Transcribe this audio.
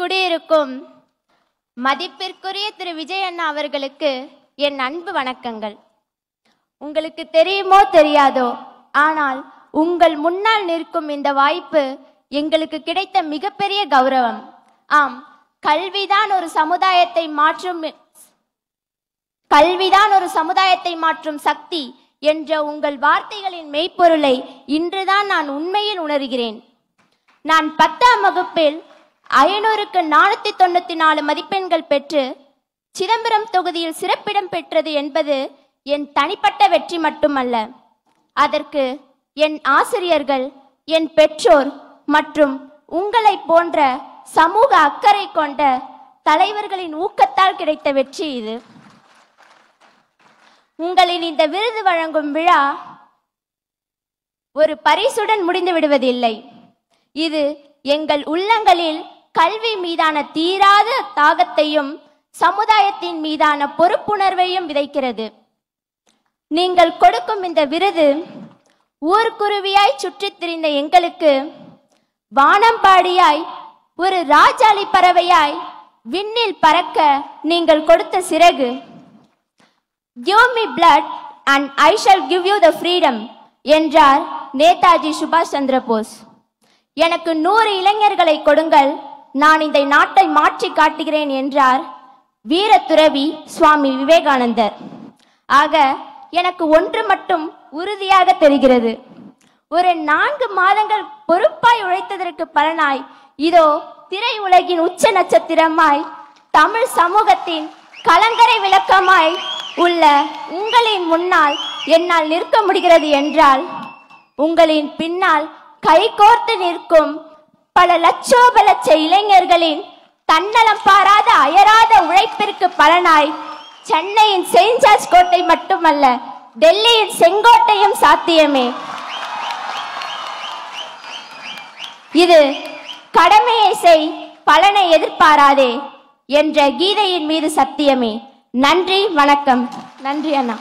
குடியிருக்கும் மதிப்பிற்குரிய திரு விஜய் அண்ணா அவர்களுக்கு என் அன்பு வணக்கங்கள். உங்களுக்கு தெரியுமோ தெரியாதோ, ஆனால் உங்கள் முன்னால் நிற்கும் இந்த வாய்ப்பு எங்களுக்கு கிடைத்த மிகப்பெரிய கௌரவம். ஆம், கல்விதான் ஒரு சமுதாயத்தை மாற்றும் சக்தி என்ற உங்கள் வார்த்தைகளின் மெய்ப்பொருளை இன்றுதான் நான் உண்மையில் உணர்கிறேன். நான் 10ஆம் வகுப்பில் 500க்கு 494 மதிப்பெண்கள் பெற்று சிதம்பரம் தொகுதியில் சிறப்பிடம் பெற்றது என்பது என் தனிப்பட்ட வெற்றி மட்டுமல்ல. அதற்கு என் ஆசிரியர்கள், என் பெற்றோர் மற்றும் உங்களை போன்ற சமூக அக்கறை கொண்ட தலைவர்களின் ஊக்கத்தால் கிடைத்த வெற்றி இது. உங்களின் இந்த விருது வழங்கும் விழா ஒரு பரிசுடன் முடிந்து விடுவதில்லை. இது எங்கள் உள்ளங்களில் கல்வி மீதான தீராத தாகத்தையும் சமுதாயத்தின் மீதான பொறுப்புணர்வையும் விதைக்கிறது. நீங்கள் கொடுக்கும் இந்த விருது ஊர்க்குருவியாய் சுற்றித் திரிந்த எங்களுக்கு வானம்பாடியாய் ஒரு ராஜாளி பறவையாய் விண்ணில் பறக்க நீங்கள் கொடுத்த சிறகு. Give me blood and I shall give you the freedom என்றார் நேதாஜி சுபாஷ் சந்திர போஸ். எனக்கு 100 இளைஞர்களை கொடுங்கள், நான் இந்த நாட்டை மாற்றி காட்டுகிறேன் என்றார் வீர துறவி சுவாமி விவேகானந்தர். ஆக எனக்கு ஒன்று மட்டும் உறுதியாக தெரிகிறது. ஒரு 4 மாதங்கள் பொறுப்பாய் உழைத்ததற்கு பலனாய் இதோ திரை உலகின் உச்ச நட்சத்திரமாய் தமிழ் சமூகத்தின் கலங்கரை விளக்கமாய் உள்ள உங்களின் முன்னால் என்னால் நிற்க முடிகிறது என்றால், உங்களின் பின்னால் கைகோர்த்து நிற்கும் பல லட்சோபலட்ச இளைஞர்களின் தன்னலம் பாராத அயராத உழைப்பிற்கு பலனாய் சென்னையின் செயின்ட் ஜார்ஜ் கோட்டை மட்டுமல்ல, டெல்லியின் செங்கோட்டையும் சாத்தியமே. இது கடமையை செய், பலனை எதிர்பாராதே என்ற கீதையின் மீது சத்தியமே. நன்றி, வணக்கம். நன்றி அண்ணா.